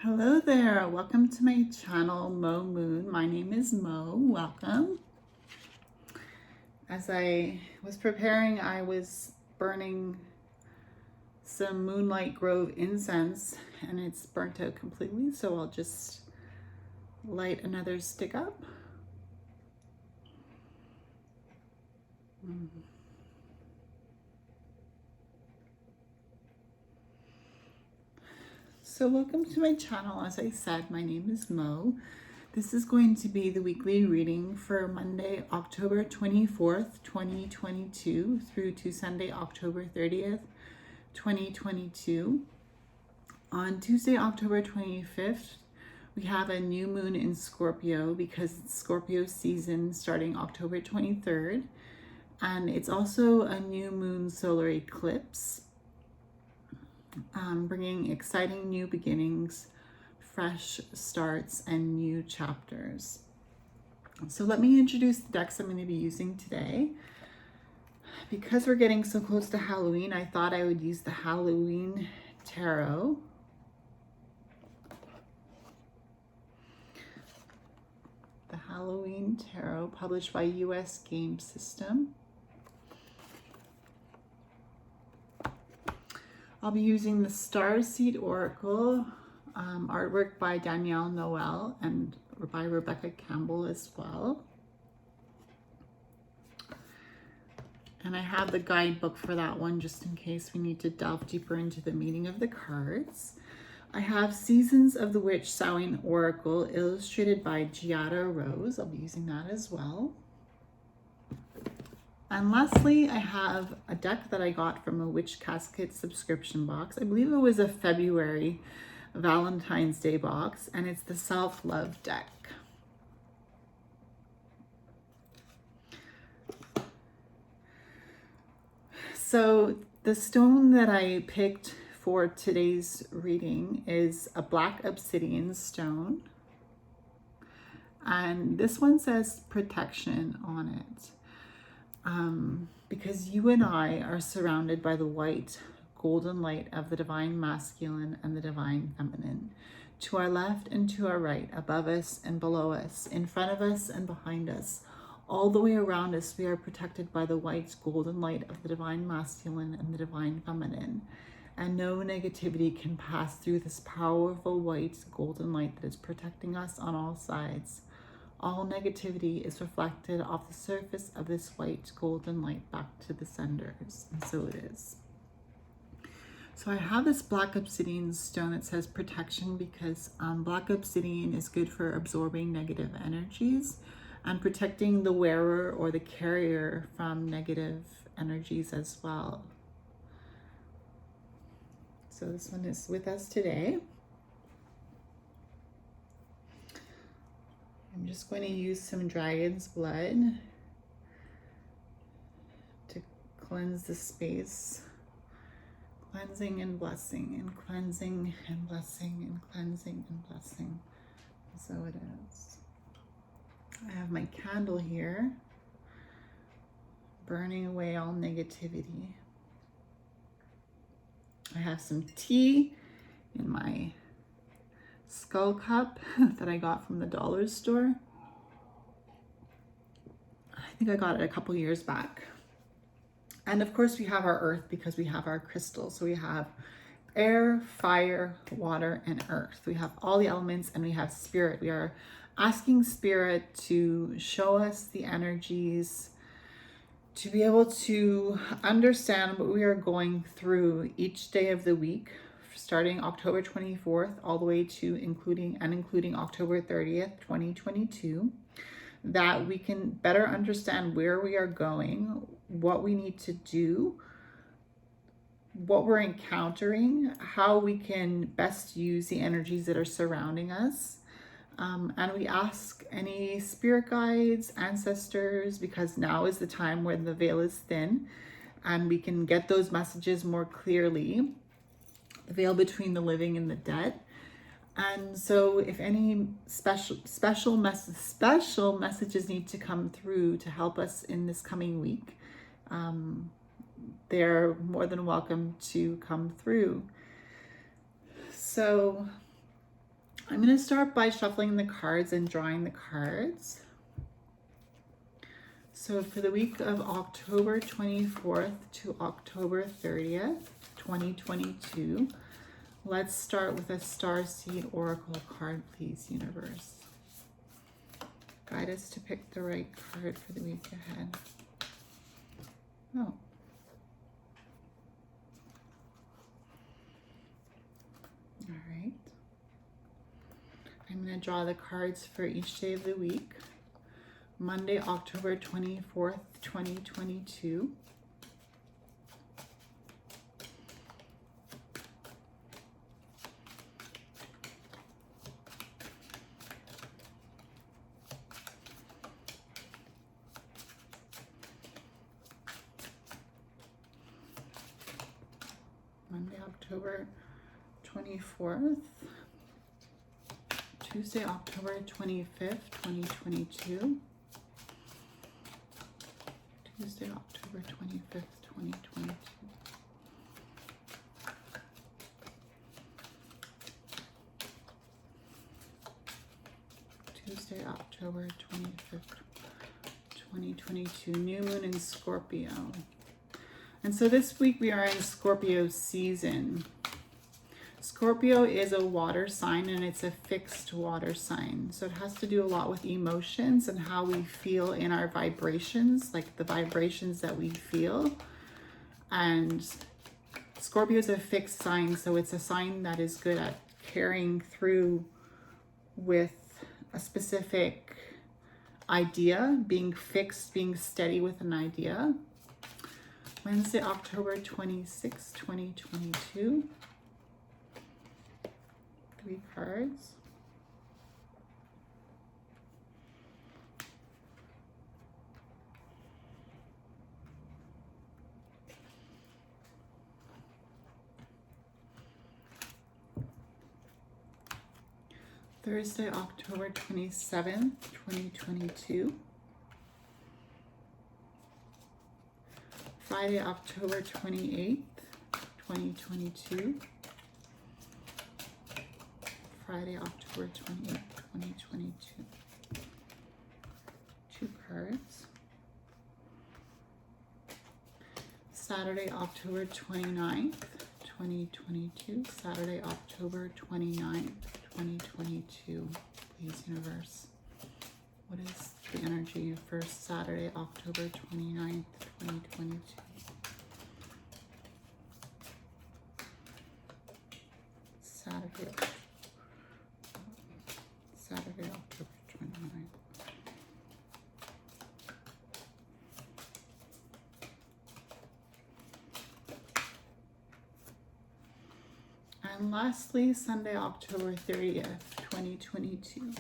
Hello there, welcome to my channel, Mo Moon. My name is Mo, welcome. As I was preparing, I was burning some Moonlight Grove incense and it's burnt out completely, so I'll just light another stick up. So welcome to my channel. As I said, my name is Mo. This is going to be the weekly reading for Monday, October 24th, 2022 through to Sunday, October 30th, 2022. On Tuesday, October 25th, we have a new moon in Scorpio because it's Scorpio season starting October 23rd. And it's also a new moon solar eclipse, bringing exciting new beginnings, fresh starts, and new chapters. So let me introduce the decks I'm going to be using today. Because we're getting so close to Halloween, I thought I would use the Halloween Tarot. The Halloween Tarot, published by US Game System. I'll be using the Starseed Oracle, artwork by Danielle Noel and by Rebecca Campbell as well. And I have the guidebook for that one just in case we need to delve deeper into the meaning of the cards. I have Seasons of the Witch Samhain Oracle illustrated by Giada Rose. I'll be using that as well. And lastly, I have a deck that I got from a Witch Casket subscription box. I believe it was a February Valentine's Day box, and it's the Self-Love deck. So the stone that I picked for today's reading is a black obsidian stone. And this one says protection on it. Because you and I are surrounded by the white golden light of the divine masculine and the divine feminine. To our left and to our right, above us and below us, in front of us and behind us, all the way around us, we are protected by the white golden light of the divine masculine and the divine feminine. And no negativity can pass through this powerful white golden light that is protecting us on all sides. All negativity is reflected off the surface of this white golden light back to the senders, and so it is. So I have this black obsidian stone that says protection because black obsidian is good for absorbing negative energies and protecting the wearer or the carrier from negative energies as well. So this one is with us today. I'm just going to use some dragon's blood to cleanse the space. Cleansing and blessing, and cleansing and blessing, and cleansing and blessing. So it is. I have my candle here, burning away all negativity. I have some tea in my skull cup that I got from the dollar store. I think I got it a couple years back. And of course we have our earth because we have our crystals. So we have air, fire, water, and earth. We have all the elements and we have spirit. We are asking spirit to show us the energies, to be able to understand what we are going through each day of the week, starting October 24th all the way to including October 30th, 2022, that we can better understand where we are going, what we need to do, what we're encountering, how we can best use the energies that are surrounding us. And we ask any spirit guides, ancestors, because now is the time when the veil is thin and we can get those messages more clearly. The veil between the living and the dead. And so if any special messages need to come through to help us in this coming week, they're more than welcome to come through. So I'm going to start by shuffling the cards and drawing the cards. So for the week of October 24th to October 30th, 2022, let's start with a Starseed Oracle card, please, universe. Guide us to pick the right card for the week ahead. Oh. All right. I'm going to draw the cards for each day of the week. Monday, October 24th, 2022. Monday, October 24th. Tuesday, October 25th, 2022. Tuesday, October 25th, 2022. Tuesday, October 25th, 2022. New moon in Scorpio. And so this week we are in Scorpio season. Scorpio is a water sign, and it's a fixed water sign. So it has to do a lot with emotions and how we feel in our vibrations, like the vibrations that we feel. And Scorpio is a fixed sign, so it's a sign that is good at carrying through with a specific idea, being fixed, being steady with an idea. Wednesday, October 26, 2022. 3 cards. Thursday, October 27th, 2022. Friday, October 28th, 2022. Friday, October 28th, 2022. 2 cards. Saturday, October 29th, 2022. Saturday, October 29th, 2022. Please, universe. What is the energy for Saturday, October 29th, 2022? Saturday, October 29th. And lastly, Sunday, October 30th, 2022.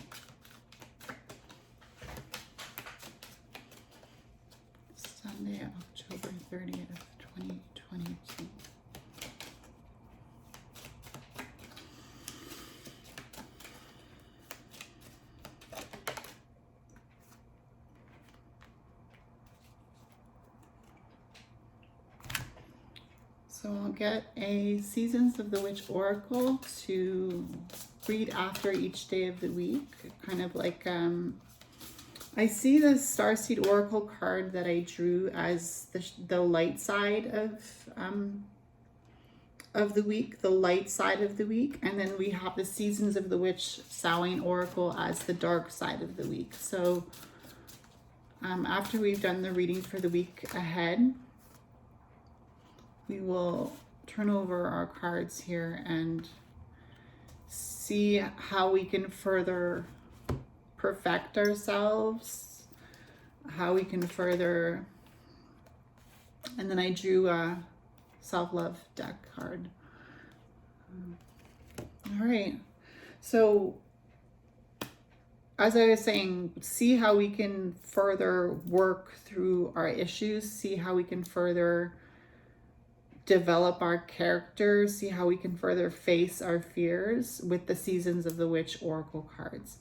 Sunday, October 30th, 2022. So I'll get a Seasons of the Witch Oracle to read after each day of the week. Kind of like, I see the Starseed Oracle card that I drew as the light side of the week, the light side of the week. And then we have the Seasons of the Witch Samhain Oracle as the dark side of the week. So after we've done the reading for the week ahead, we will turn over our cards here and see how we can further perfect ourselves, how we can further, and then I drew a self-love deck card. All right, so as I was saying, see how we can further work through our issues, see how we can further develop our character, see how we can further face our fears with the Seasons of the Witch Oracle cards.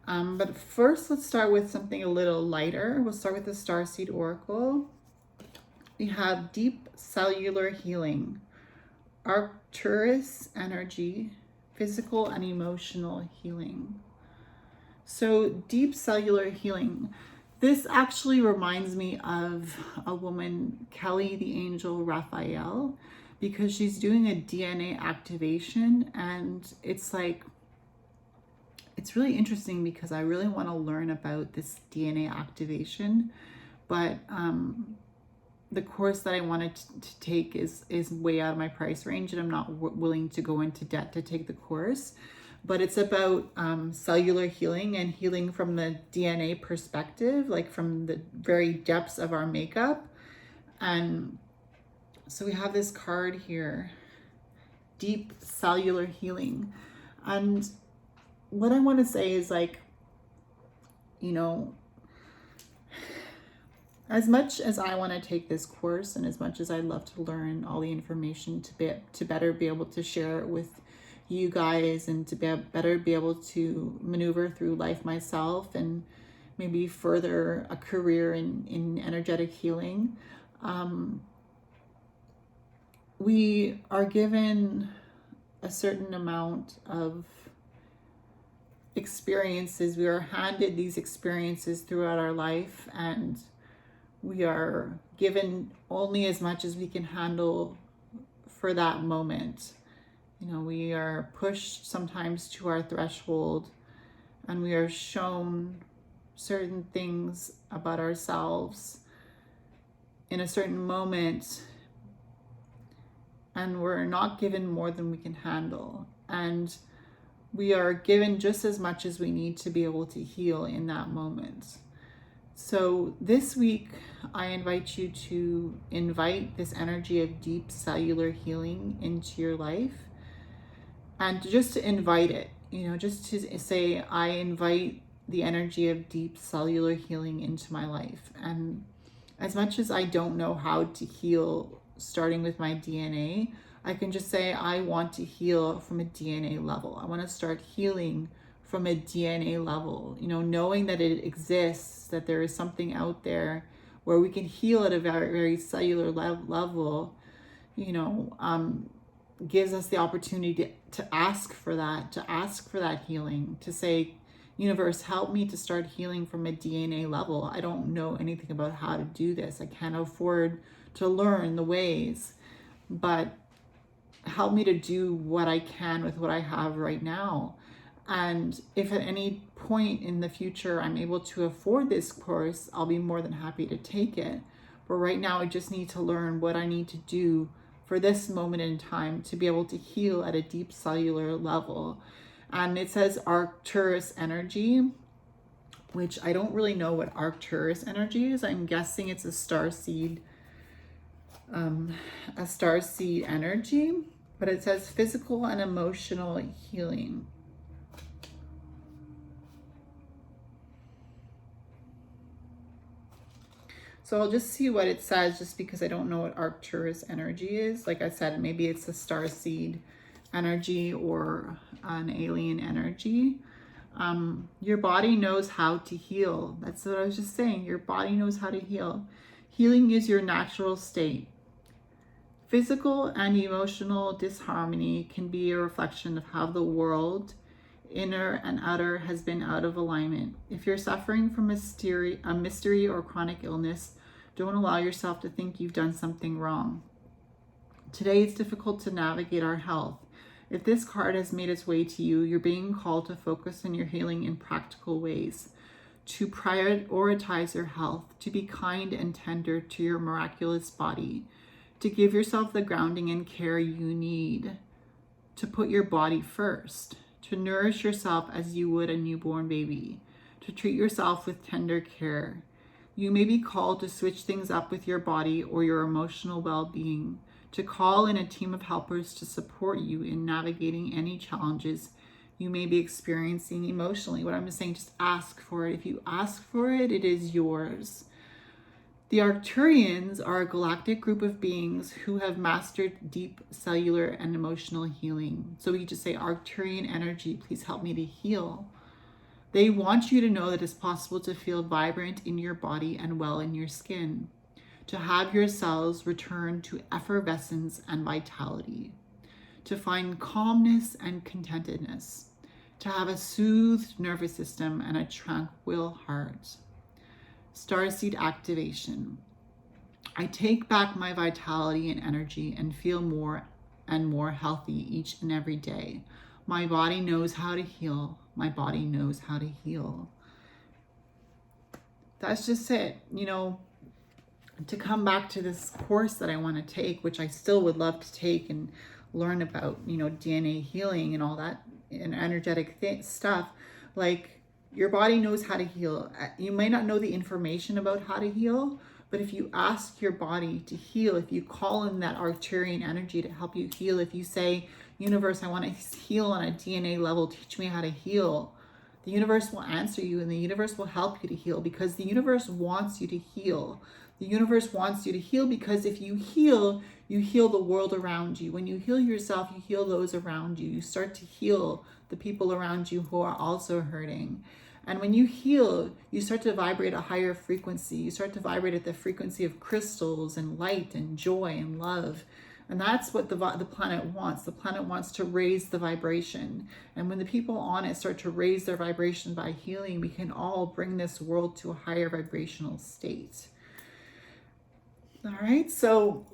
But first, let's start with something a little lighter. We'll start with the Starseed Oracle. We have Deep Cellular Healing, Arcturus Energy, physical and emotional healing. So deep cellular healing. This actually reminds me of a woman, Kelly the Angel Raphael, because she's doing a DNA activation, and it's like, it's really interesting because I really want to learn about this DNA activation, but the course that I wanted to take is way out of my price range, and I'm not willing to go into debt to take the course. But it's about cellular healing and healing from the DNA perspective, like from the very depths of our makeup. And so we have this card here, deep cellular healing. And what I want to say is, like, you know, as much as I want to take this course and as much as I'd love to learn all the information to better be able to share it with you guys and to better be able to maneuver through life myself and maybe further a career in energetic healing, we are given a certain amount of experiences. We are handed these experiences throughout our life, and we are given only as much as we can handle for that moment. You know, we are pushed sometimes to our threshold, and we are shown certain things about ourselves in a certain moment, and we're not given more than we can handle. And we are given just as much as we need to be able to heal in that moment. So this week, I invite you to invite this energy of deep cellular healing into your life, and just to invite it, you know, just to say, I invite the energy of deep cellular healing into my life. And as much as I don't know how to heal, starting with my DNA, I can just say, I want to heal from a DNA level. I want to start healing from a DNA level, you know, knowing that it exists, that there is something out there where we can heal at a very, very cellular level, you know, gives us the opportunity to ask for that healing, to say, universe, help me to start healing from a DNA level. I don't know anything about how to do this. I can't afford to learn the ways, but help me to do what I can with what I have right now. And if at any point in the future I'm able to afford this course, I'll be more than happy to take it. But right now I just need to learn what I need to do for this moment in time to be able to heal at a deep cellular level. And it says Arcturus energy, which I don't really know what Arcturus energy is. I'm guessing it's a starseed energy, but it says physical and emotional healing. So I'll just see what it says, just because I don't know what Arcturus energy is. Like I said, maybe it's a starseed energy or an alien energy. Your body knows how to heal. That's what I was just saying. Your body knows how to heal. Healing is your natural state. Physical and emotional disharmony can be a reflection of how the world, inner and outer, has been out of alignment. If you're suffering from a mystery or chronic illness, don't allow yourself to think you've done something wrong. Today, it's difficult to navigate our health. If this card has made its way to you, you're being called to focus on your healing in practical ways, to prioritize your health, to be kind and tender to your miraculous body, to give yourself the grounding and care you need, to put your body first, to nourish yourself as you would a newborn baby, to treat yourself with tender care. You may be called to switch things up with your body or your emotional well-being, to call in a team of helpers to support you in navigating any challenges you may be experiencing emotionally. What I'm just saying, just ask for it. If you ask for it, it is yours. The Arcturians are a galactic group of beings who have mastered deep cellular and emotional healing. So we just say, Arcturian energy, please help me to heal. They want you to know that it's possible to feel vibrant in your body and well in your skin, to have your cells return to effervescence and vitality, to find calmness and contentedness, to have a soothed nervous system and a tranquil heart. Starseed activation. I take back my vitality and energy and feel more and more healthy each and every day. My body knows how to heal. My body knows how to heal. That's just it. To come back to this course that I want to take, which I still would love to take and learn about, DNA healing and all that and energetic stuff. Like, your body knows how to heal. You might not know the information about how to heal, but if you ask your body to heal, if you call in that Arcturian energy to help you heal, if you say, universe, I want to heal on a DNA level, teach me how to heal, the universe will answer you, and the universe will help you to heal, because the universe wants you to heal. The universe wants you to heal because if you heal the world around you. When you heal yourself, you heal those around you. You start to heal the people around you who are also hurting. And when you heal, you start to vibrate a higher frequency. You start to vibrate at the frequency of crystals and light and joy and love. And that's what the planet wants. The planet wants to raise the vibration. And when the people on it start to raise their vibration by healing, we can all bring this world to a higher vibrational state. All right, so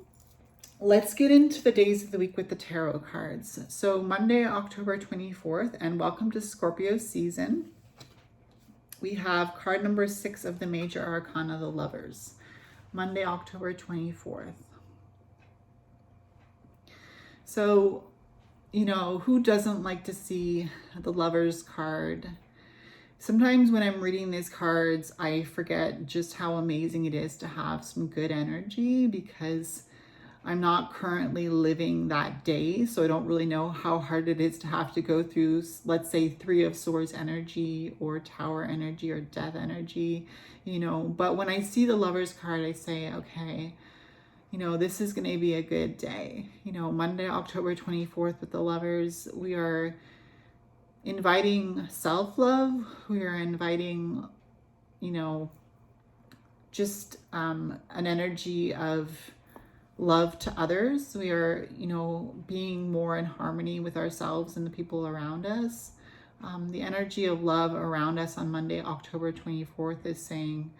let's get into the days of the week with the tarot cards. So Monday, October 24th, and welcome to Scorpio season. We have card number 6 of the Major Arcana, the Lovers. Monday, October 24th. So, who doesn't like to see the Lovers card? Sometimes when I'm reading these cards, I forget just how amazing it is to have some good energy, because I'm not currently living that day, so I don't really know how hard it is to have to go through, let's say, 3 of Swords energy or Tower energy or Death energy, But when I see the Lovers card, I say, okay, this is going to be a good day. Monday, October 24th with the Lovers, we are inviting self-love. We are inviting, just an energy of love to others. We are, being more in harmony with ourselves and the people around us. The energy of love around us on Monday, October 24th is saying,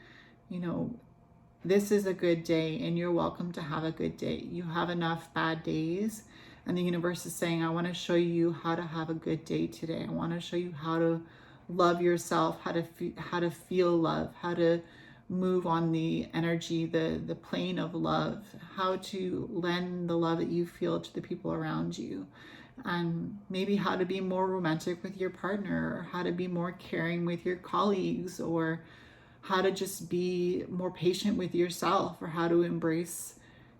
this is a good day and you're welcome to have a good day. You have enough bad days, and the universe is saying, I want to show you how to have a good day today. I want to show you how to love yourself, how to feel love, how to move on the energy, the plane of love, how to lend the love that you feel to the people around you, and maybe how to be more romantic with your partner, or how to be more caring with your colleagues, or how to just be more patient with yourself, or how to embrace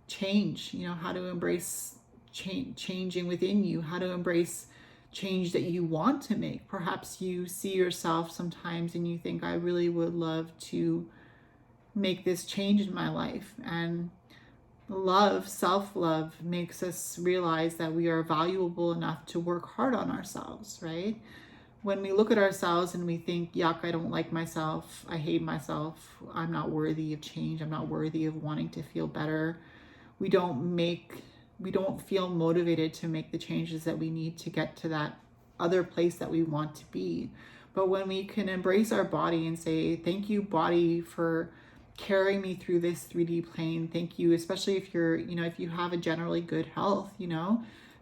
change, how to embrace changing within you, how to embrace change that you want to make. Perhaps you see yourself sometimes and you think, I really would love to make this change in my life. And love, self-love, makes us realize that we are valuable enough to work hard on ourselves, right? When we look at ourselves and we think, yuck, I don't like myself, I hate myself, I'm not worthy of change, I'm not worthy of wanting to feel better, we don't feel motivated to make the changes that we need to get to that other place that we want to be. But when we can embrace our body and say, thank you, body, for carrying me through this 3D plane. Thank you, especially if you're, if you have a generally good health,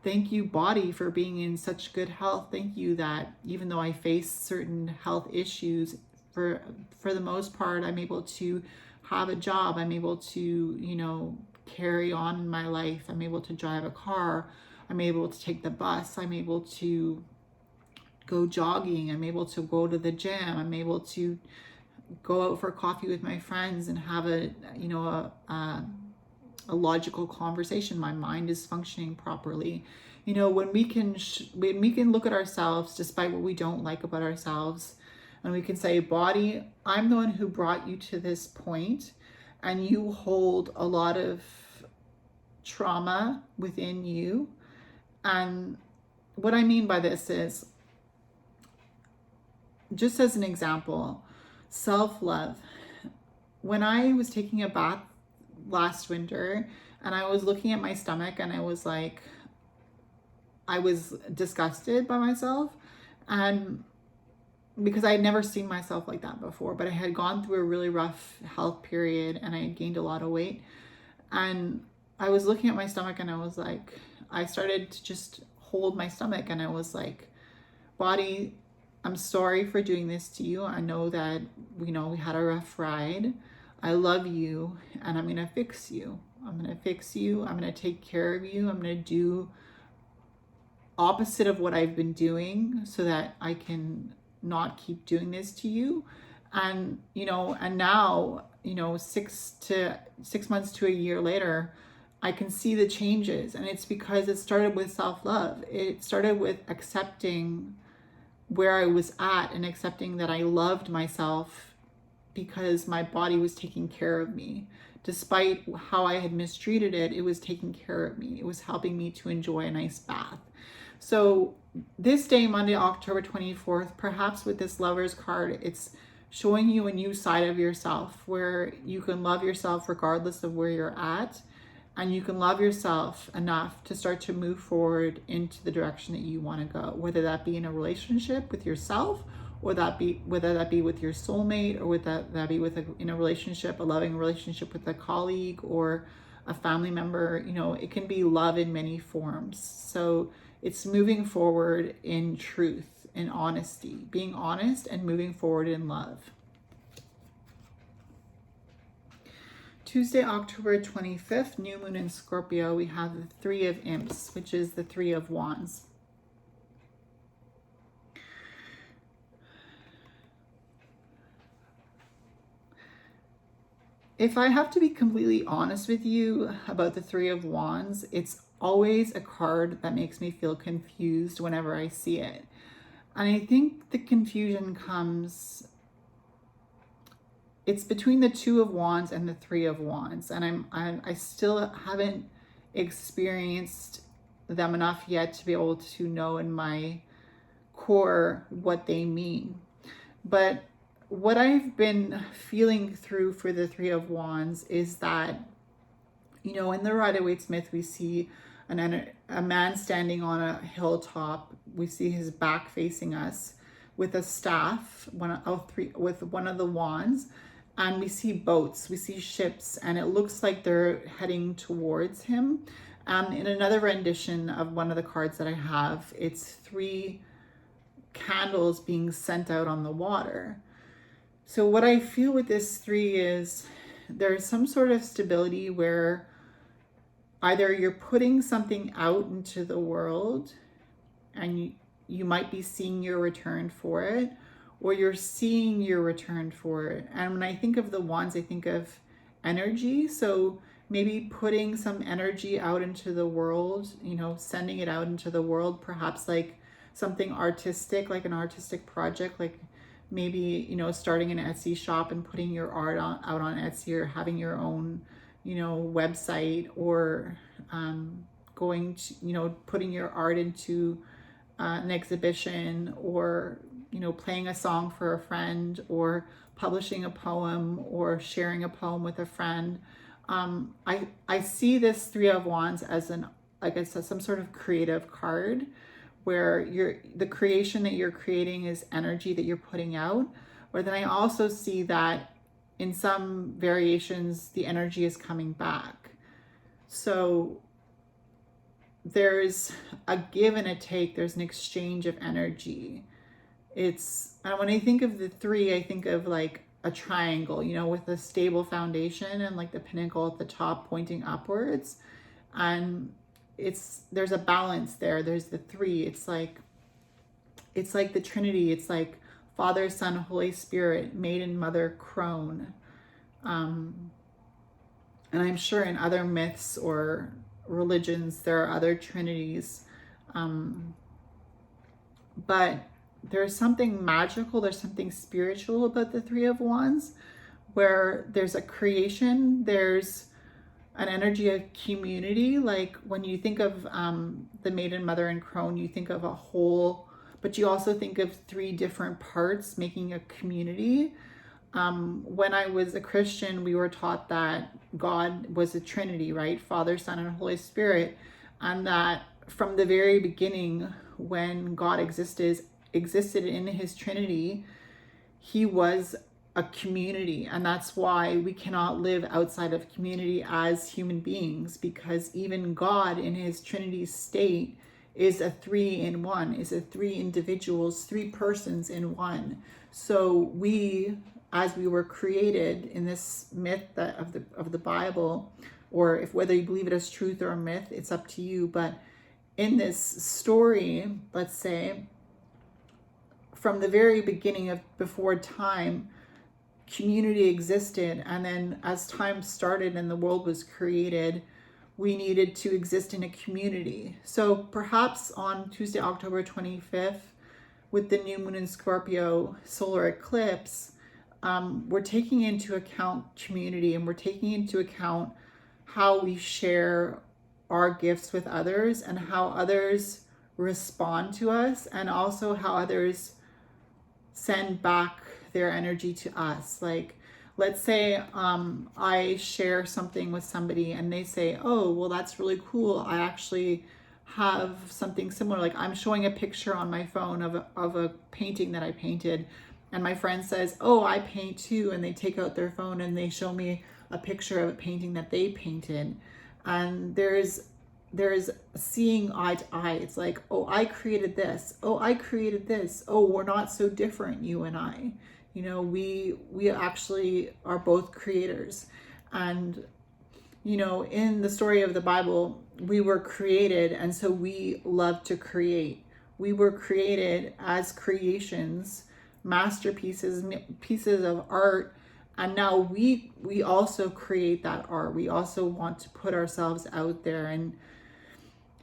thank you, body, for being in such good health. Thank you that even though I face certain health issues, for the most part, I'm able to have a job. I'm able to, carry on in my life. I'm able to drive a car. I'm able to take the bus. I'm able to go jogging. I'm able to go to the gym. I'm able to go out for coffee with my friends and have a logical conversation. My mind is functioning properly. When we can look at ourselves despite what we don't like about ourselves, and we can say, body, I'm the one who brought you to this point, and you hold a lot of trauma within you. And what I mean by this is, just as an example, self-love. When I was taking a bath last winter and I was looking at my stomach and I was like, I was disgusted by myself, and because I had never seen myself like that before, but I had gone through a really rough health period and I had gained a lot of weight. And I was looking at my stomach and I was like, I started to just hold my stomach and I was like, body, I'm sorry for doing this to you. I know that, we had a rough ride. I love you and I'm going to fix you. I'm going to fix you. I'm going to take care of you. I'm going to do opposite of what I've been doing so that I can not keep doing this to you. And, and now, 6 months to a year later, I can see the changes. And it's because it started with self-love. It started with accepting where I was at and accepting that I loved myself because my body was taking care of me. Despite how I had mistreated it, it was taking care of me. It was helping me to enjoy a nice bath. So this day, Monday, October 24th, perhaps with this Lover's card, it's showing you a new side of yourself where you can love yourself regardless of where you're at. And you can love yourself enough to start to move forward into the direction that you want to go, whether that be in a relationship with yourself, or whether that be with your soulmate, or that be in a relationship, a loving relationship with a colleague or a family member. It can be love in many forms. So it's moving forward in truth, in honesty, being honest and moving forward in love. Tuesday, October 25th, new moon in Scorpio, we have the Three of Imps, which is the Three of Wands. If I have to be completely honest with you about the Three of Wands, it's always a card that makes me feel confused whenever I see it. And I think the confusion comes, it's between the Two of Wands and the Three of Wands. And I still haven't experienced them enough yet to be able to know in my core what they mean. But what I've been feeling through for the Three of Wands is that, in the Rider-Waite Smith, we see a man standing on a hilltop. We see his back facing us with a staff, with one of the wands, and we see boats, we see ships, and it looks like they're heading towards him. In another rendition of one of the cards that I have, it's 3 candles being sent out on the water. So what I feel with this 3 is there's some sort of stability where either you're putting something out into the world and you might be seeing your return for it, or you're seeing your return for it. And when I think of the wands, I think of energy. So maybe putting some energy out into the world, sending it out into the world, perhaps like something artistic, like an artistic project, like maybe, starting an Etsy shop and putting your art out on Etsy, or having your own, website, or going to, putting your art into an exhibition, or, playing a song for a friend, or publishing a poem, or sharing a poem with a friend. I see this Three of Wands as some sort of creative card, where the creation that you're creating is energy that you're putting out. Or then I also see that in some variations, the energy is coming back. So there's a give and a take, there's an exchange of energy. And when I think of the 3, I think of like a triangle, with a stable foundation and like the pinnacle at the top pointing upwards. And there's a balance there. There's the 3. It's like the Trinity. It's like Father, Son, Holy Spirit, Maiden, Mother, Crone. And I'm sure in other myths or religions, there are other trinities. But there's something magical, there's something spiritual about the Three of Wands, where there's a creation, there's an energy of community. Like when you think of the Maiden, Mother, and Crone, you think of a whole, but you also think of 3 different parts making a community. When I was a Christian, we were taught that God was a Trinity, right? Father, Son, and Holy Spirit. And that from the very beginning, when God existed in his Trinity, he was a community. And that's why we cannot live outside of community as human beings, because even God in his Trinity state is a 3-in-1, is a 3 individuals, 3 persons in one. So we, as we were created in this myth that of the Bible, or if whether you believe it as truth or a myth, it's up to you. But in this story, let's say, from the very beginning of before time, community existed. And then as time started and the world was created, we needed to exist in a community. So perhaps on Tuesday, October 25th, with the new moon in Scorpio solar eclipse, we're taking into account community, and we're taking into account how we share our gifts with others and how others respond to us, and also how others send back their energy to us. Like, let's say I share something with somebody and they say, oh, well, that's really cool. I actually have something similar. Like, I'm showing a picture on my phone of a painting that I painted, and my friend says, oh, I paint too. And they take out their phone and they show me a picture of a painting that they painted. And there's seeing eye to eye. It's like, oh, I created this. Oh, I created this. Oh, we're not so different, you and I. You know, we actually are both creators. And, you know, in the story of the Bible, we were created, and so we love to create. We were created as creations, masterpieces, pieces of art. And now we also create that art. We also want to put ourselves out there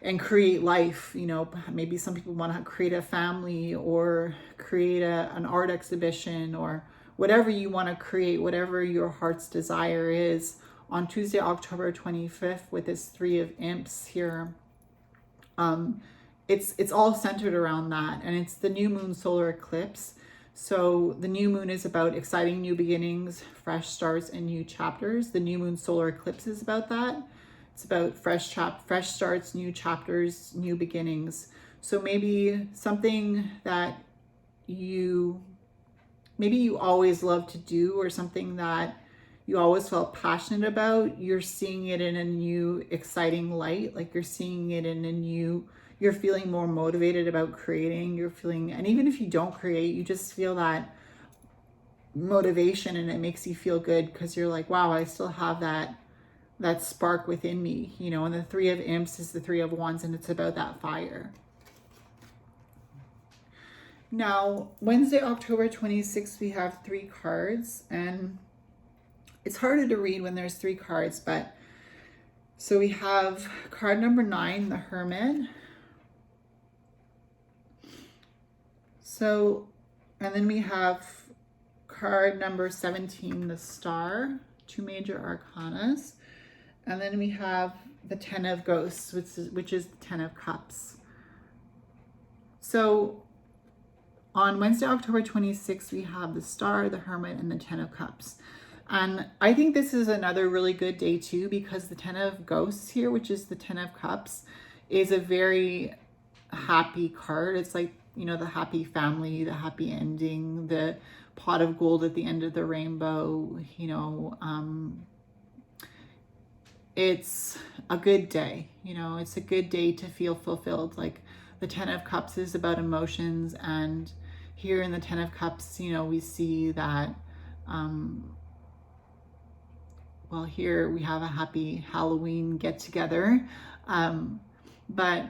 and create life. You know, maybe some people want to create a family or create an art exhibition, or whatever you want to create, whatever your heart's desire is. On Tuesday, October 25th, with this 3 of Imps here, it's all centered around that. And it's the new moon solar eclipse. So the new moon is about exciting new beginnings, fresh starts, and new chapters. The new moon solar eclipse is about that. It's about fresh starts, new chapters, new beginnings. So maybe something that you always loved to do, or something that you always felt passionate about, you're seeing it in a new exciting light. Like, you're seeing it in a new, you're feeling more motivated about creating. You're feeling, and even if you don't create, you just feel that motivation, and it makes you feel good because you're like, wow, I still have that spark within me, you know. And the 3 of Imps is the 3 of Wands, and it's about that fire. Now, Wednesday, October 26th, we have 3 cards, and it's harder to read when there's 3 cards, but so we have card number 9, the Hermit. So, and then we have card number 17, the Star, 2 major arcanas. And then we have the 10 of Ghosts, which is the 10 of Cups. So on Wednesday, October 26th, we have the Star, the Hermit, and the 10 of Cups. And I think this is another really good day too, because the 10 of Ghosts here, which is the 10 of Cups, is a very happy card. It's like, you know, the happy family, the happy ending, the pot of gold at the end of the rainbow, you know. It's a good day, you know, it's a good day to feel fulfilled. Like, the 10 of Cups is about emotions, and here in the 10 of Cups, you know, we see that, well, here we have a happy Halloween get together, but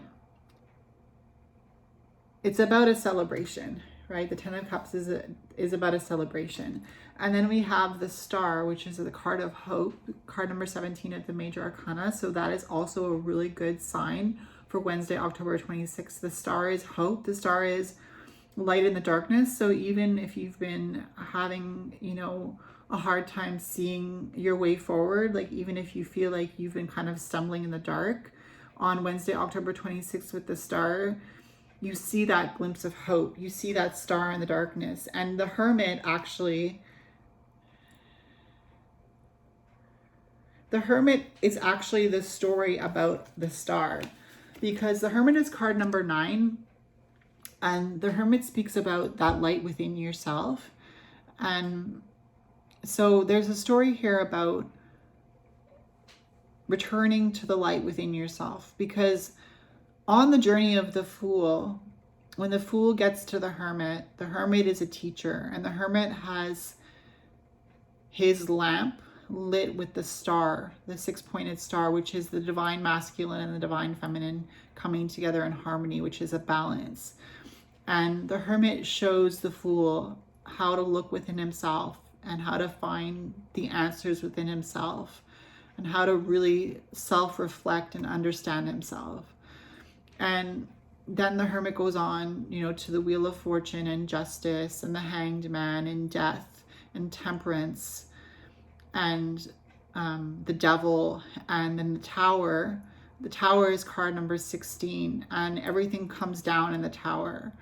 it's about a celebration, right? The 10 of Cups is about a celebration. And then we have the Star, which is the card of hope, card number 17 of the major arcana. So that is also a really good sign for Wednesday, October 26th. The Star is hope. The Star is light in the darkness. So even if you've been having, you know, a hard time seeing your way forward, like even if you feel like you've been kind of stumbling in the dark, on Wednesday, October 26th with the Star, you see that glimpse of hope. You see that star in the darkness. And the Hermit actually, the Hermit is actually the story about the Star. because the Hermit is card number 9, and the Hermit speaks about that light within yourself. And so there's a story here about returning to the light within yourself, because on the journey of the Fool, when the Fool gets to the Hermit is a teacher, and the Hermit has his lamp lit with the star, the 6-pointed star, which is the divine masculine and the divine feminine coming together in harmony, which is a balance. And the Hermit shows the Fool how to look within himself and how to find the answers within himself and how to really self-reflect and understand himself. And then the Hermit goes on, to the Wheel of Fortune and Justice and the Hanged Man and Death and Temperance and the Devil, and then the Tower. The Tower is card number 16, and everything comes down in the Tower.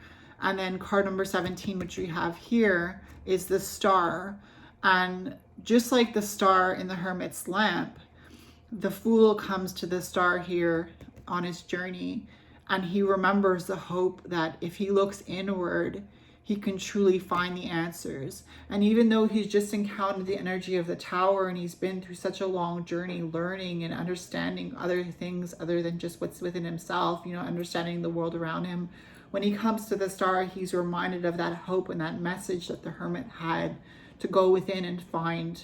And then card number 17, which we have here, is the Star. And just like the star in the Hermit's lamp, the Fool comes to the star here on his journey, and he remembers the hope that if he looks inward, he can truly find the answers. And even though he's just encountered the energy of the Tower and he's been through such a long journey learning and understanding other things other than just what's within himself, understanding the world around him, when he comes to the star, he's reminded of that hope and that message that the Hermit had to go within and find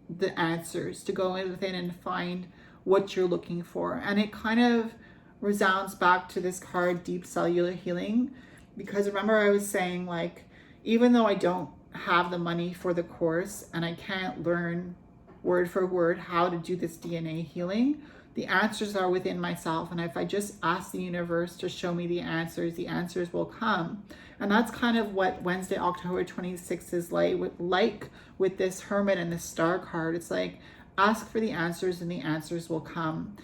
the answers, to go within and find what you're looking for. And it kind of resounds back to this card, Deep Cellular Healing, because remember I was saying, like, even though I don't have the money for the course and I can't learn word for word how to do this DNA healing, the answers are within myself. And if I just ask the universe to show me the answers will come. And that's kind of what Wednesday, October 26th is like with this Hermit and this Star card. It's like, ask for the answers and the answers will come.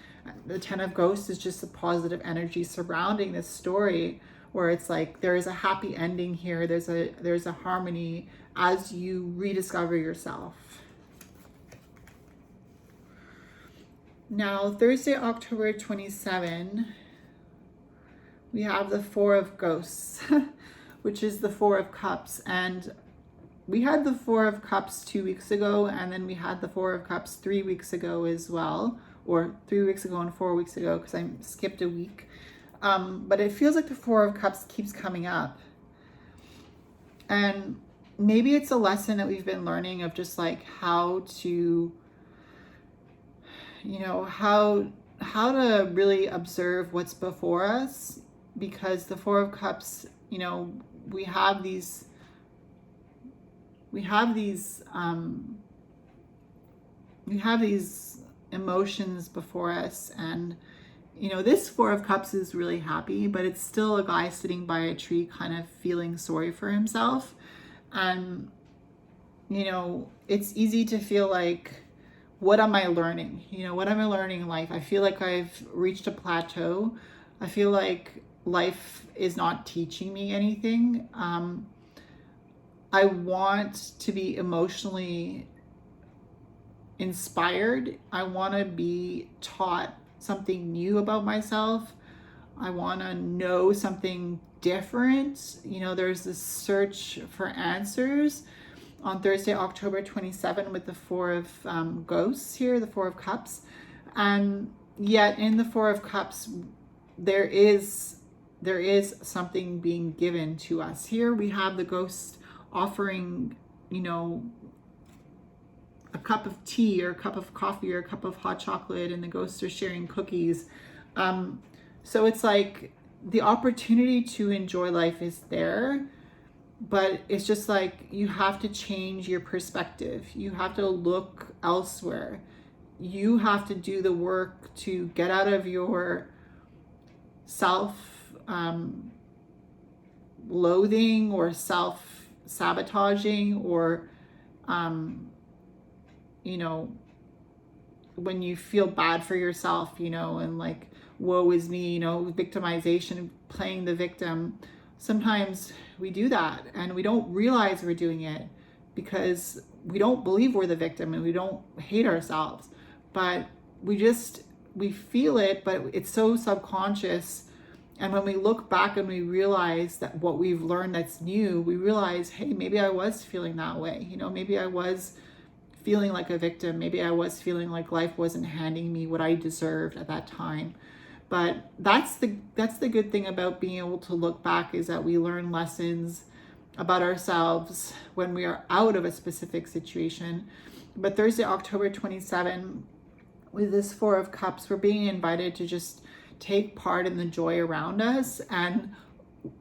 The Ten of Ghosts is just a positive energy surrounding this story, where it's like there is a happy ending here. There's a harmony as you rediscover yourself. Now, Thursday, October 27, we have the Four of Ghosts, which is the Four of Cups. And we had the Four of Cups 2 weeks ago, and then we had the Four of Cups 3 weeks ago as well, or 3 weeks ago and 4 weeks ago, because I skipped a week. But it feels like the Four of Cups keeps coming up. And maybe it's a lesson that we've been learning of just like how to, how to really observe what's before us, because the Four of Cups, we have these emotions before us, and this Four of Cups is really happy, but it's still a guy sitting by a tree kind of feeling sorry for himself. And it's easy to feel like, what am I learning? What am I learning in life? I feel like I've reached a plateau. I feel like life is not teaching me anything. I want to be emotionally inspired. I want to be taught something new about myself. I want to know something different. There's this search for answers on Thursday, October 27, with the Four of Ghosts here, the Four of Cups. And yet in the Four of Cups, there is something being given to us. Here we have the Ghost offering, a cup of tea or a cup of coffee or a cup of hot chocolate, and the Ghosts are sharing cookies. So it's like the opportunity to enjoy life is there, but it's just like you have to change your perspective. You have to look elsewhere. You have to do the work to get out of your self-loathing or self-sabotaging, or when you feel bad for yourself, and like, woe is me, victimization, playing the victim. Sometimes we do that and we don't realize we're doing it because we don't believe we're the victim and we don't hate ourselves, but we we feel it, but it's so subconscious. And when we look back and we realize that what we've learned that's new, we realize, hey, maybe I was feeling that way. You know, maybe I was feeling like a victim. Maybe I was feeling like life wasn't handing me what I deserved at that time. But that's the good thing about being able to look back, is that we learn lessons about ourselves when we are out of a specific situation. But Thursday, October 27, with this Four of Cups, we're being invited to just take part in the joy around us, and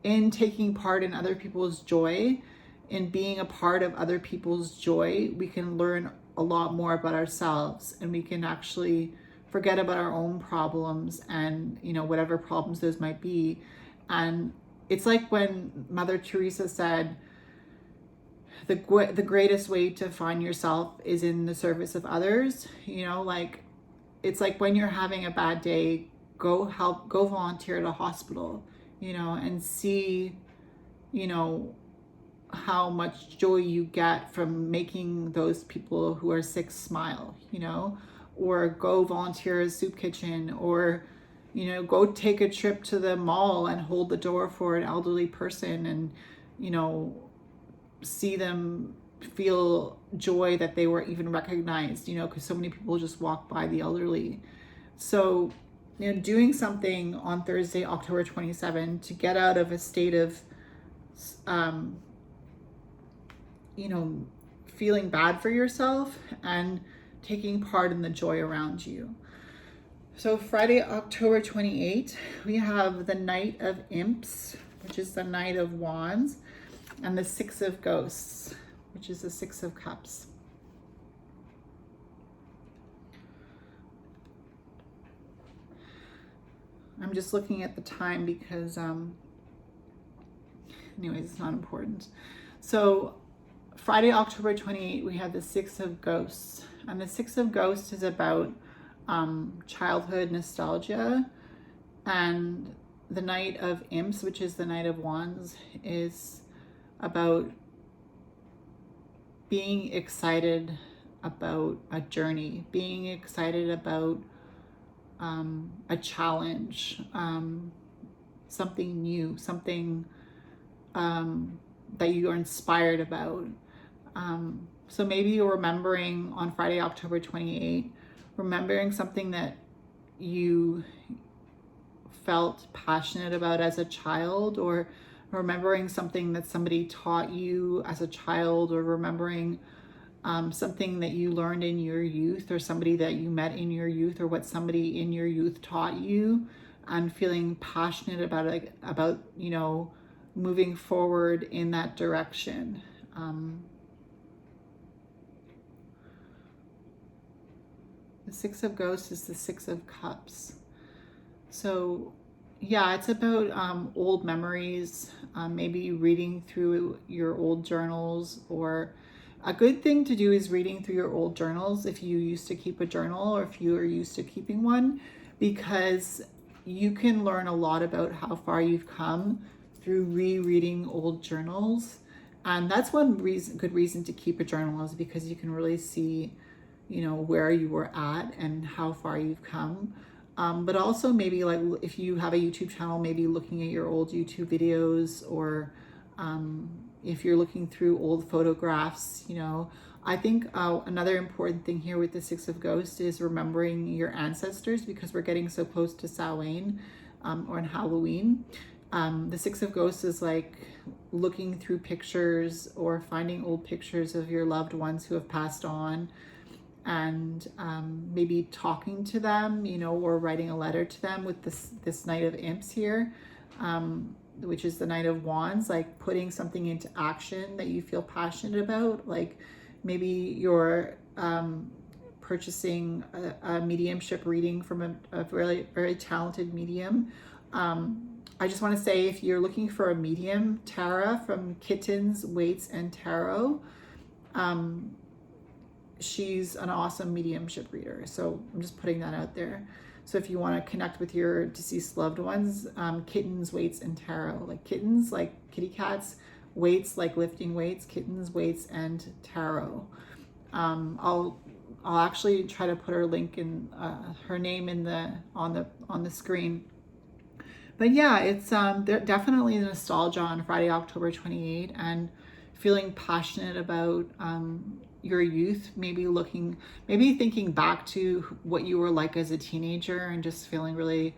in taking part in other people's joy, in being a part of other people's joy, we can learn a lot more about ourselves, and we can actually forget about our own problems and, you know, whatever problems those might be. And it's like when Mother Teresa said, the greatest way to find yourself is in the service of others. You know, like, it's like when you're having a bad day, go volunteer at a hospital, you know, and see, you know, how much joy you get from making those people who are sick smile, you know, or go volunteer at a soup kitchen, or, you know, go take a trip to the mall and hold the door for an elderly person and, you know, see them feel joy that they were even recognized, you know, because so many people just walk by the elderly. So, you know, doing something on Thursday, October 27, to get out of a state of, you know, feeling bad for yourself and taking part in the joy around you. So Friday, October 28, we have the Knight of Imps, which is the Knight of Wands, and the Six of Ghosts, which is the Six of Cups. I'm just looking at the time because, anyways, it's not important. So Friday, October 28, we have the Six of Ghosts. And the Six of Ghosts is about childhood nostalgia. And the Knight of Imps, which is the Knight of Wands, is about being excited about a journey, being excited about a challenge, something new, something that you are inspired about. So maybe you're remembering on Friday, October 28, remembering something that you felt passionate about as a child, or remembering something that somebody taught you as a child, or remembering something that you learned in your youth, or somebody that you met in your youth, or what somebody in your youth taught you, and feeling passionate about it, about, you know, moving forward in that direction. The Six of Ghosts is the Six of Cups. So yeah, it's about old memories, maybe reading through your old journals, or a good thing to do is reading through your old journals if you used to keep a journal, or if you are used to keeping one, because you can learn a lot about how far you've come through rereading old journals. And that's one good reason to keep a journal, is because you can really see, you know, where you were at and how far you've come. But also maybe, like, if you have a YouTube channel, maybe looking at your old YouTube videos, or if you're looking through old photographs, you know. I think another important thing here with the Six of Ghosts is remembering your ancestors, because we're getting so close to Samhain, or on Halloween. The Six of Ghosts is like looking through pictures or finding old pictures of your loved ones who have passed on, and maybe talking to them, you know, or writing a letter to them with this Knight of Imps here, which is the Knight of Wands, like putting something into action that you feel passionate about. Like maybe you're purchasing a mediumship reading from a really very talented medium. I just want to say, if you're looking for a medium, Tara from Kittens, Weights, and Tarot, she's an awesome mediumship reader. So I'm just putting that out there. So if you want to connect with your deceased loved ones, Kittens, Weights, and Tarot. Like kittens, like kitty cats; weights, like lifting weights; kittens, weights, and tarot. I'll I'll actually try to put her link in, her name in on the screen. But yeah, it's definitely nostalgia on Friday, October 28th, and feeling passionate about your youth, maybe thinking back to what you were like as a teenager and just feeling really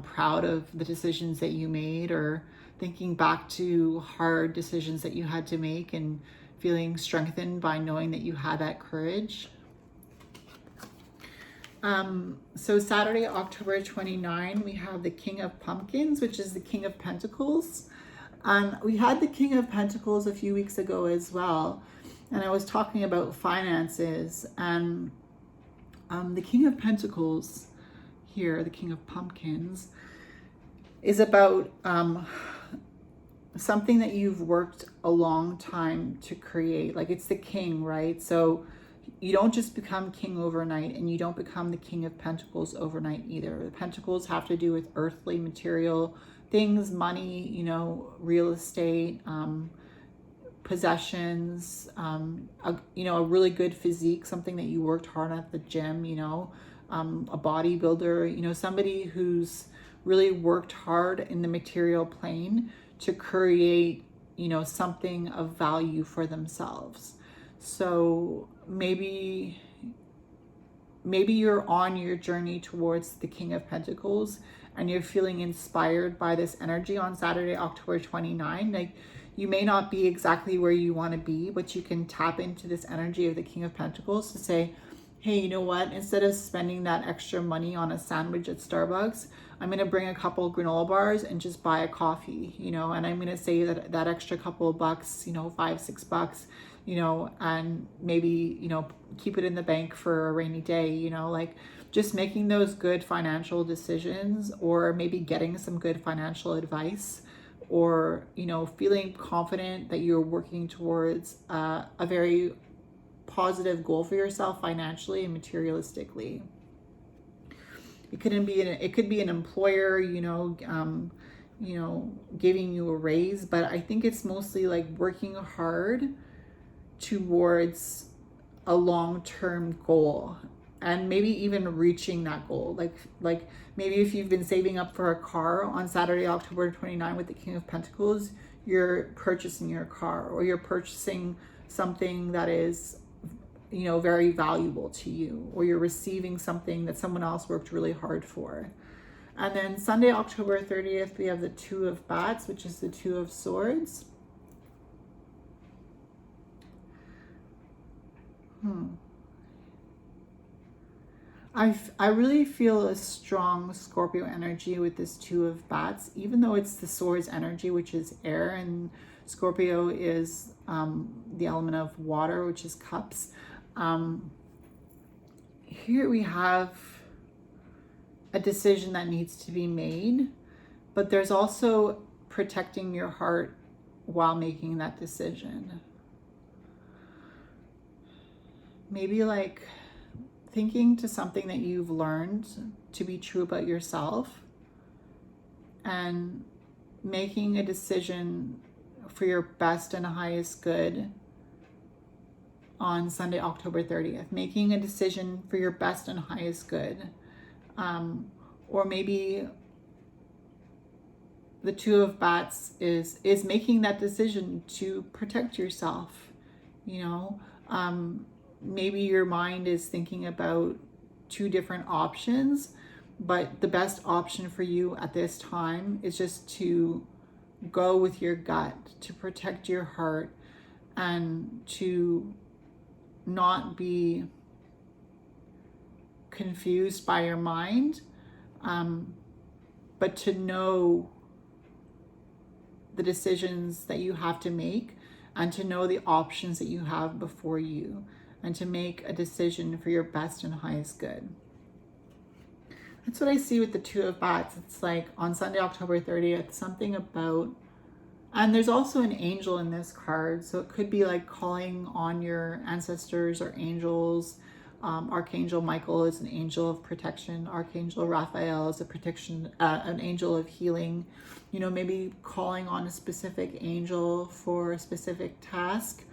proud of the decisions that you made, or thinking back to hard decisions that you had to make and feeling strengthened by knowing that you had that courage. So Saturday, October 29, we have the King of Pumpkins, which is the King of Pentacles. We had the King of Pentacles a few weeks ago as well, and I was talking about finances, and the King of Pentacles here, the King of Pumpkins, is about something that you've worked a long time to create. Like, it's the king, right? So you don't just become king overnight, and you don't become the King of Pentacles overnight either. The Pentacles have to do with earthly material things, money, you know, real estate, possessions, you know, a really good physique, something that you worked hard at the gym, you know, a bodybuilder, you know, somebody who's really worked hard in the material plane to create, you know, something of value for themselves. So maybe you're on your journey towards the King of Pentacles and you're feeling inspired by this energy on Saturday, October 29. Like, you may not be exactly where you want to be, but you can tap into this energy of the King of Pentacles to say, hey, you know what? Instead of spending that extra money on a sandwich at Starbucks, I'm going to bring a couple granola bars and just buy a coffee, you know, and I'm going to save that extra couple of bucks, you know, $5-6, you know, and maybe, you know, keep it in the bank for a rainy day, you know, like just making those good financial decisions, or maybe getting some good financial advice, or, you know, feeling confident that you're working towards a very positive goal for yourself financially and materialistically. It could be an employer, you know, giving you a raise, but I think it's mostly like working hard towards a long-term goal, and maybe even reaching that goal. Like maybe if you've been saving up for a car on Saturday, October 29 with the King of Pentacles, you're purchasing your car, or you're purchasing something that is, you know, very valuable to you, or you're receiving something that someone else worked really hard for. And then Sunday, October 30th, we have the Two of Bats, which is the Two of Swords. I really feel a strong Scorpio energy with this Two of Bats, even though it's the Swords energy, which is air, and Scorpio is the element of water, which is cups. Here we have a decision that needs to be made, but there's also protecting your heart while making that decision. Maybe like thinking to something that you've learned to be true about yourself, and making a decision for your best and highest good on Sunday, October 30th. Making a decision for your best and highest good. Or maybe the Two of Bats is making that decision to protect yourself, you know. Maybe your mind is thinking about two different options, but the best option for you at this time is just to go with your gut, to protect your heart, and to not be confused by your mind, but to know the decisions that you have to make, and to know the options that you have before you, and to make a decision for your best and highest good. That's what I see with the Two of Bats. It's like on Sunday, October 30th, something about, and there's also an angel in this card. So it could be like calling on your ancestors or angels. Archangel Michael is an angel of protection. Archangel Raphael is an angel of healing. You know, maybe calling on a specific angel for a specific task,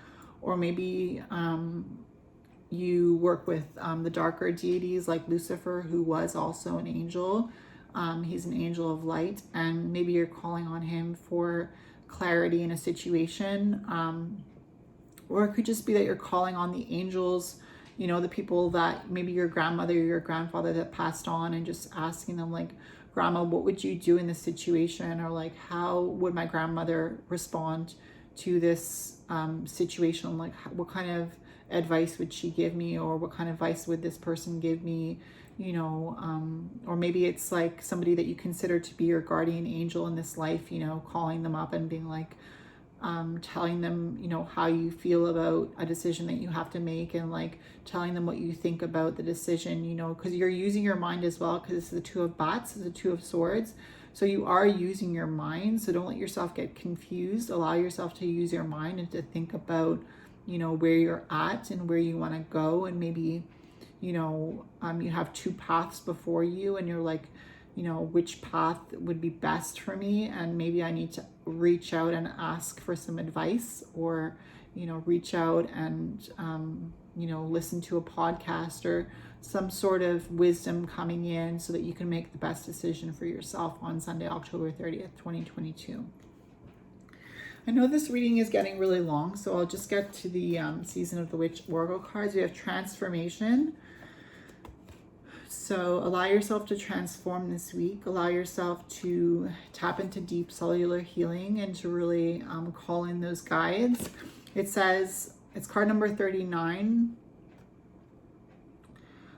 or maybe you work with the darker deities like Lucifer, who was also an angel. He's an angel of light, and maybe you're calling on him for clarity in a situation. Or it could just be that you're calling on the angels, you know, the people that maybe your grandmother or your grandfather that passed on, and just asking them like, Grandma, what would you do in this situation? Or like, how would my grandmother respond to this situation? Like, what kind of advice would she give me? Or what kind of advice would this person give me? You know, or maybe it's like somebody that you consider to be your guardian angel in this life, you know, calling them up and being like, telling them, you know, how you feel about a decision that you have to make, and like telling them what you think about the decision, you know, because you're using your mind as well, because it's the Two of Bats, it's the Two of Swords. So you are using your mind. So don't let yourself get confused. Allow yourself to use your mind and to think about, you know, where you're at and where you want to go. And maybe, you know, you have two paths before you, and you're like, you know, which path would be best for me, and maybe I need to reach out and ask for some advice, or, you know, reach out and, you know, listen to a podcast or some sort of wisdom coming in so that you can make the best decision for yourself on Sunday, October 30th, 2022. I know this reading is getting really long, so I'll just get to the Season of the Witch Oracle cards. We have Transformation. So allow yourself to transform this week. Allow yourself to tap into deep cellular healing and to really call in those guides. It says, it's card number 39.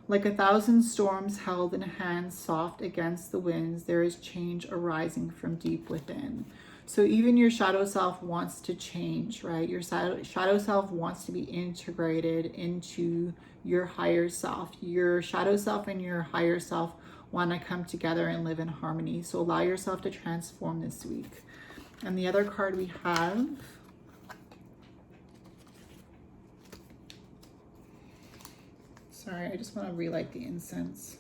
Like 1,000 storms held in hands soft against the winds, there is change arising from deep within. So even your shadow self wants to change, right? Your shadow self wants to be integrated into your higher self. Your shadow self and your higher self want to come together and live in harmony. So allow yourself to transform this week. And the other card we have, sorry, I just want to relight the incense.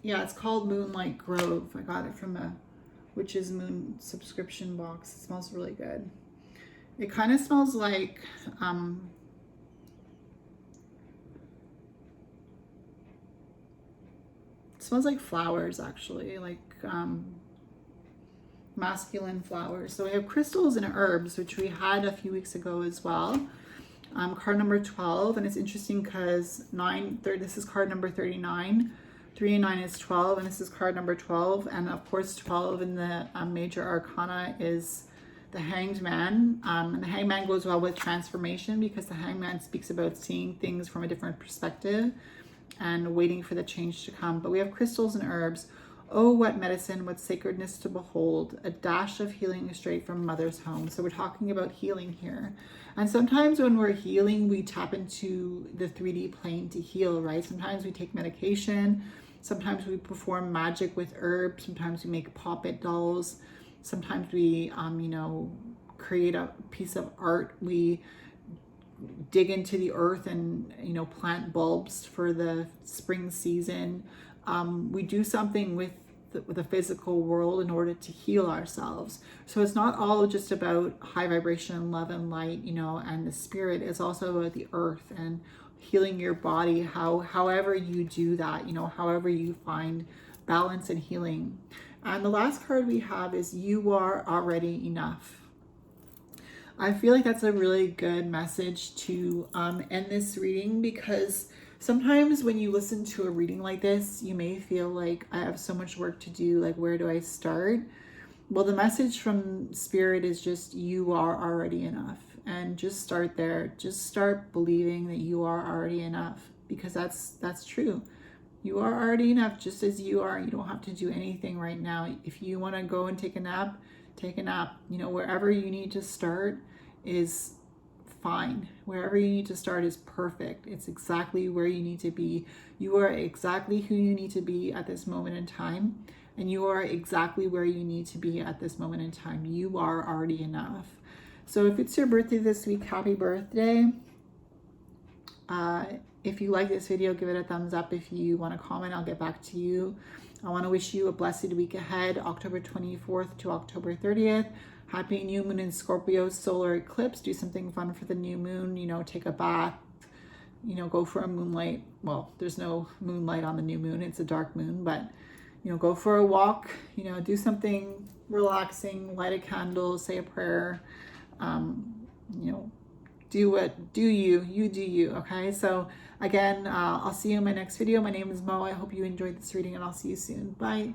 Yeah, it's called Moonlight Grove. I got it from a Witch's Moon subscription box. It smells really good. It kind of smells like it smells like flowers, actually, like masculine flowers. So we have crystals and herbs, which we had a few weeks ago as well. Card number 12, and it's interesting because this is card number 39. 3 and 9 is 12, and this is card number 12. And of course, 12 in the major arcana is the Hanged Man. And the Hanged Man goes well with transformation, because the Hanged Man speaks about seeing things from a different perspective and waiting for the change to come. But we have crystals and herbs. Oh, what medicine, what sacredness to behold, a dash of healing straight from mother's home. So we're talking about healing here. And sometimes when we're healing, we tap into the 3D plane to heal, right? Sometimes we take medication. Sometimes we perform magic with herbs. Sometimes we make puppet dolls. Sometimes we, you know, create a piece of art. We dig into the earth and, you know, plant bulbs for the spring season. We do something with the physical world in order to heal ourselves. So it's not all just about high vibration, love and light, you know, and the spirit. It's also about the earth and healing your body, however you do that, you know, however you find balance and healing. And the last card we have is You Are Already Enough. I feel like that's a really good message to end this reading, because sometimes when you listen to a reading like this, you may feel like, I have so much work to do, like where do I start? Well, the message from Spirit is just, you are already enough. And just start there. Just start believing that you are already enough, because that's true. You are already enough just as you are. You don't have to do anything right now. If you want to go and take a nap, take a nap. You know, wherever you need to start is fine. Wherever you need to start is perfect. It's exactly where you need to be. You are exactly who you need to be at this moment in time. And you are exactly where you need to be at this moment in time. You are already enough. So if it's your birthday this week, happy birthday. If you like this video, give it a thumbs up. If you want to comment, I'll get back to you. I want to wish you a blessed week ahead, October 24th to October 30th. Happy new moon in Scorpio, solar eclipse. Do something fun for the new moon, you know, take a bath, you know, go for a moonlight. Well, there's no moonlight on the new moon. It's a dark moon, but, you know, go for a walk, you know, do something relaxing, light a candle, say a prayer, you know, do you, okay? So again, I'll see you in my next video. My name is Mo. I hope you enjoyed this reading, and I'll see you soon. Bye.